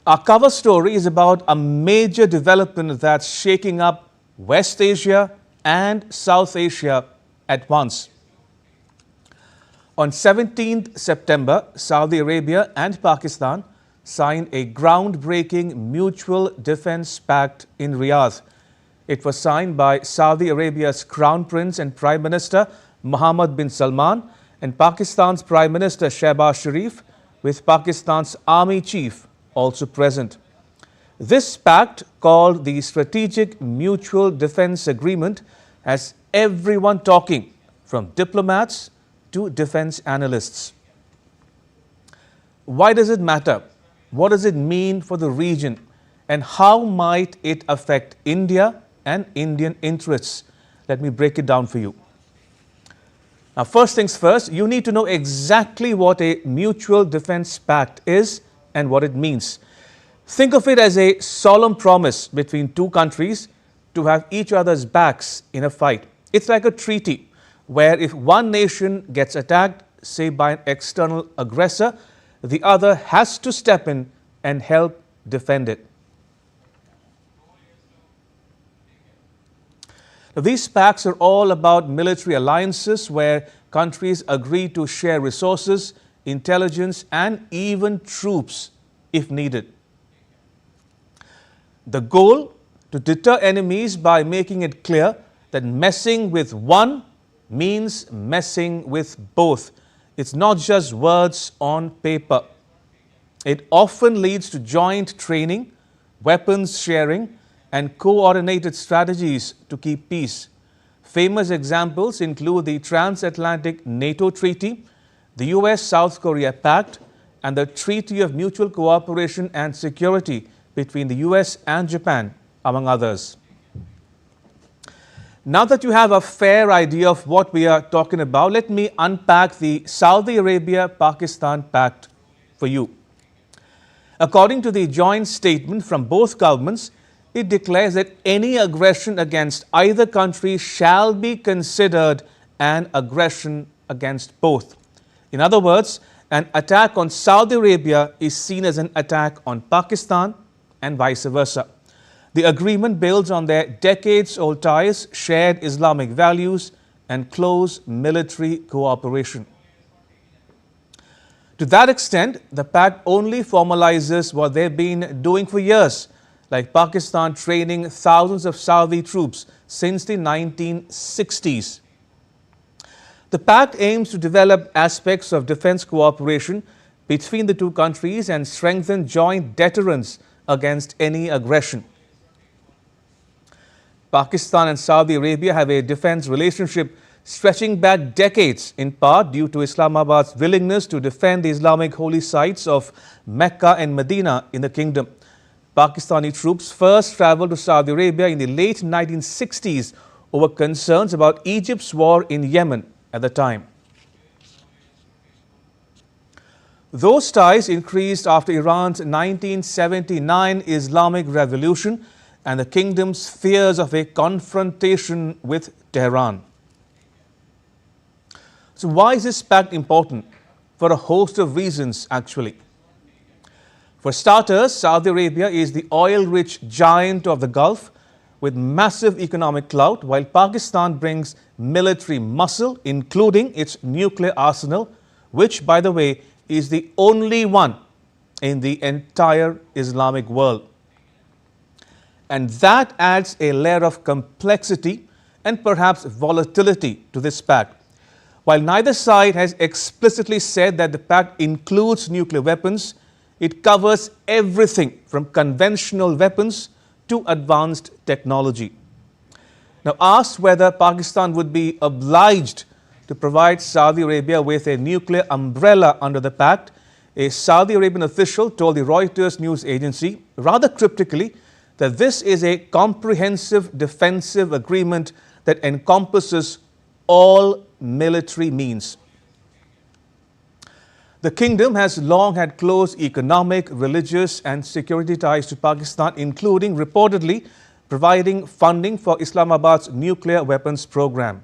Our cover story is about a major development that's shaking up West Asia and South Asia at once. On 17th September, Saudi Arabia and Pakistan signed a groundbreaking mutual defense pact in Riyadh. It was signed by Saudi Arabia's Crown Prince and Prime Minister Mohammed bin Salman and Pakistan's Prime Minister Shehbaz Sharif, with Pakistan's Army Chief also present. This pact, called the Strategic Mutual Defense Agreement, has everyone talking, from diplomats to defense analysts. Why does it matter? What does it mean for the region? And how might it affect India and Indian interests? Let me break it down for you. Now, first things first, you need to know exactly what a mutual defense pact is and what it means. Think of it as a solemn promise between two countries to have each other's backs in a fight. It's like a treaty where if one nation gets attacked, say by an external aggressor, the other has to step in and help defend it. Now, these pacts are all about military alliances where countries agree to share resources, intelligence, and even troops if needed. The goal: to deter enemies by making it clear that messing with one means messing with both. It's not just words on paper. It often leads to joint training, weapons sharing, and coordinated strategies to keep peace. Famous examples include the Transatlantic NATO Treaty, the US-South Korea Pact, and the Treaty of Mutual Cooperation and Security between the US and Japan, among others. Now that you have a fair idea of what we are talking about, let me unpack the Saudi Arabia-Pakistan Pact for you. According to the joint statement from both governments, it declares that any aggression against either country shall be considered an aggression against both. In other words, an attack on Saudi Arabia is seen as an attack on Pakistan and vice versa. The agreement builds on their decades-old ties, shared Islamic values, and close military cooperation. To that extent, the pact only formalizes what they've been doing for years, like Pakistan training thousands of Saudi troops since the 1960s. The pact aims to develop aspects of defense cooperation between the two countries and strengthen joint deterrence against any aggression. Pakistan and Saudi Arabia have a defense relationship stretching back decades, in part due to Islamabad's willingness to defend the Islamic holy sites of Mecca and Medina in the kingdom. Pakistani troops first traveled to Saudi Arabia in the late 1960s over concerns about Egypt's war in Yemen at the time. Those ties increased after Iran's 1979 Islamic Revolution and the kingdom's fears of a confrontation with Tehran. So why is this pact important? For a host of reasons, actually. For starters, Saudi Arabia is the oil-rich giant of the Gulf with massive economic clout, while Pakistan brings military muscle, including its nuclear arsenal, which, by the way, is the only one in the entire Islamic world. And that adds a layer of complexity and perhaps volatility to this pact. While neither side has explicitly said that the pact includes nuclear weapons, it covers everything from conventional weapons to advanced technology. Now, asked whether Pakistan would be obliged to provide Saudi Arabia with a nuclear umbrella under the pact, a Saudi Arabian official told the Reuters news agency, rather cryptically, that this is a comprehensive defensive agreement that encompasses all military means. The kingdom has long had close economic, religious, and security ties to Pakistan, including reportedly providing funding for Islamabad's nuclear weapons program.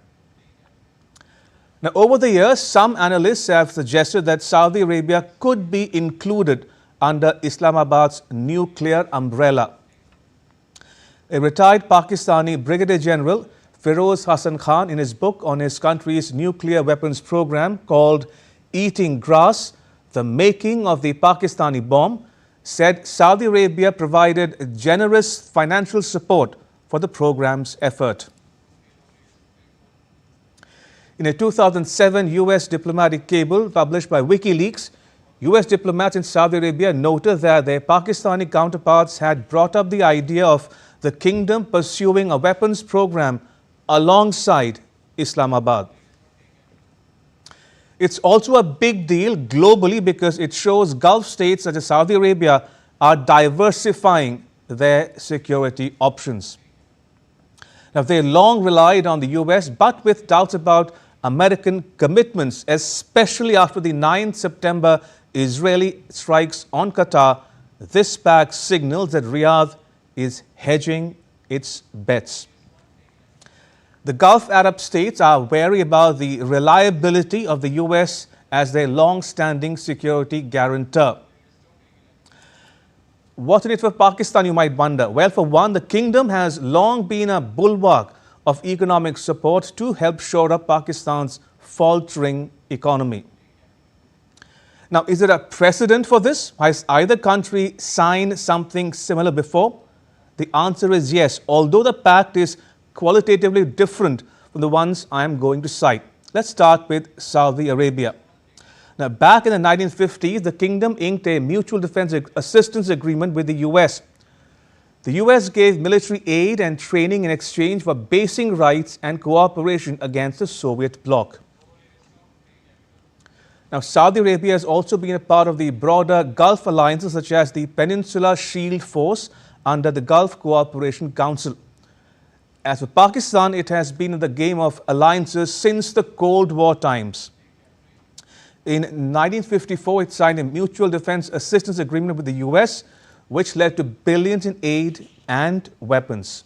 Now, over the years, some analysts have suggested that Saudi Arabia could be included under Islamabad's nuclear umbrella. A retired Pakistani Brigadier General, Feroz Hassan Khan, in his book on his country's nuclear weapons program called Eating Grass, The Making of the Pakistani Bomb, said Saudi Arabia provided generous financial support for the program's effort. In a 2007 U.S. diplomatic cable published by WikiLeaks, U.S. diplomats in Saudi Arabia noted that their Pakistani counterparts had brought up the idea of the kingdom pursuing a weapons program alongside Islamabad. It's also a big deal globally because it shows Gulf states such as Saudi Arabia are diversifying their security options. Now, they long relied on the U.S., but with doubts about American commitments, especially after the 9 September Israeli strikes on Qatar, this pact signals that Riyadh is hedging its bets. The Gulf Arab states are wary about the reliability of the U.S. as their long-standing security guarantor. What's in it for Pakistan, you might wonder? Well, for one, the kingdom has long been a bulwark of economic support to help shore up Pakistan's faltering economy. Now, is there a precedent for this? Has either country signed something similar before? The answer is yes, although the pact is qualitatively different from the ones I am going to cite. Let's start with Saudi Arabia. Now, back in the 1950s, the kingdom inked a mutual defense assistance agreement with the U.S. The U.S. gave military aid and training in exchange for basing rights and cooperation against the Soviet bloc. Now, Saudi Arabia has also been a part of the broader Gulf alliances such as the Peninsula Shield Force under the Gulf Cooperation Council. As for Pakistan, it has been in the game of alliances since the Cold War times. In 1954, it signed a mutual defense assistance agreement with the U.S., which led to billions in aid and weapons.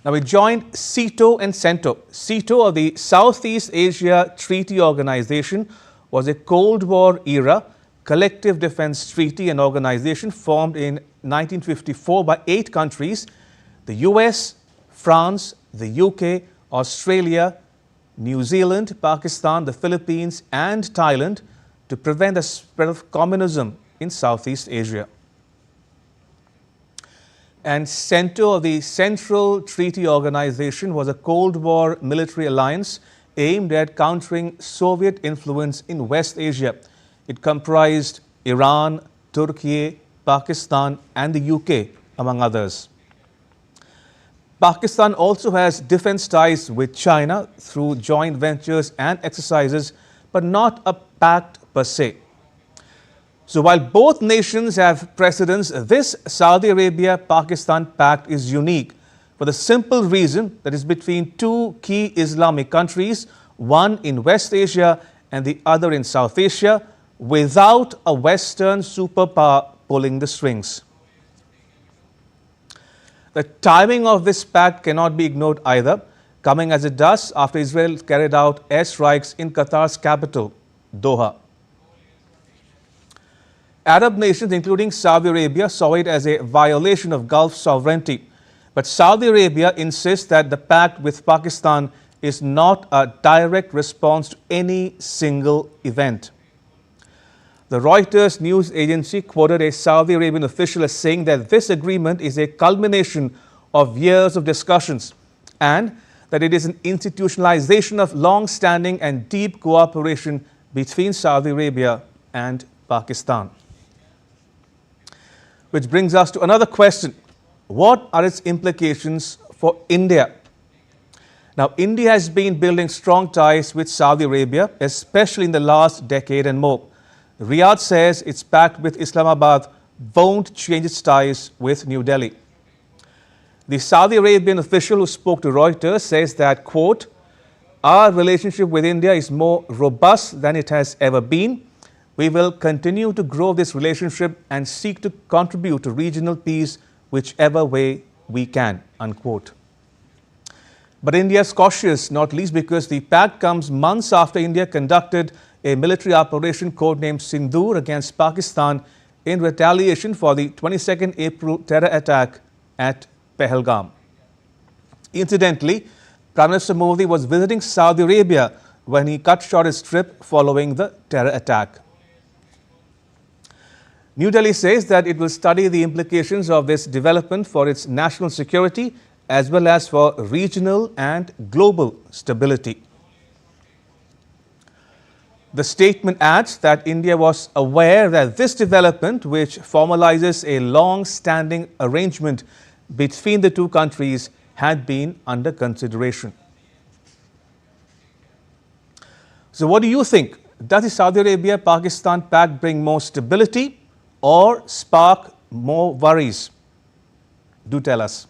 Now, we joined SEATO and CENTO. SEATO, of the Southeast Asia Treaty Organization, was a Cold War era collective defense treaty and organization formed in 1954 by 8 countries: the U.S., France, the UK, Australia, New Zealand, Pakistan, the Philippines and Thailand to prevent the spread of communism in Southeast Asia. And CENTO, of the Central Treaty Organization, was a Cold War military alliance aimed at countering Soviet influence in West Asia. It comprised Iran, Turkey, Pakistan and the UK, among others. Pakistan also has defense ties with China through joint ventures and exercises, but not a pact per se. So while both nations have precedents, this Saudi Arabia-Pakistan pact is unique for the simple reason that it's between 2 key Islamic countries, one in West Asia and the other in South Asia, without a Western superpower pulling the strings. The timing of this pact cannot be ignored either, coming as it does after Israel carried out airstrikes in Qatar's capital, Doha. Arab nations, including Saudi Arabia, saw it as a violation of Gulf sovereignty. But Saudi Arabia insists that the pact with Pakistan is not a direct response to any single event. The Reuters news agency quoted a Saudi Arabian official as saying that this agreement is a culmination of years of discussions and that it is an institutionalization of long-standing and deep cooperation between Saudi Arabia and Pakistan. Which brings us to another question. What are its implications for India? Now, India has been building strong ties with Saudi Arabia, especially in the last decade and more. Riyadh says its pact with Islamabad won't change its ties with New Delhi. The Saudi Arabian official who spoke to Reuters says that, quote, "Our relationship with India is more robust than it has ever been. We will continue to grow this relationship and seek to contribute to regional peace whichever way we can," unquote. But India is cautious, not least because the pact comes months after India conducted a military operation codenamed Sindoor against Pakistan in retaliation for the 22nd April terror attack at Pahalgam. Incidentally, Prime Minister Modi was visiting Saudi Arabia when he cut short his trip following the terror attack. New Delhi says that it will study the implications of this development for its national security as well as for regional and global stability. The statement adds that India was aware that this development, which formalizes a long-standing arrangement between the two countries, had been under consideration. So what do you think? Does the Saudi Arabia-Pakistan pact bring more stability or spark more worries? Do tell us.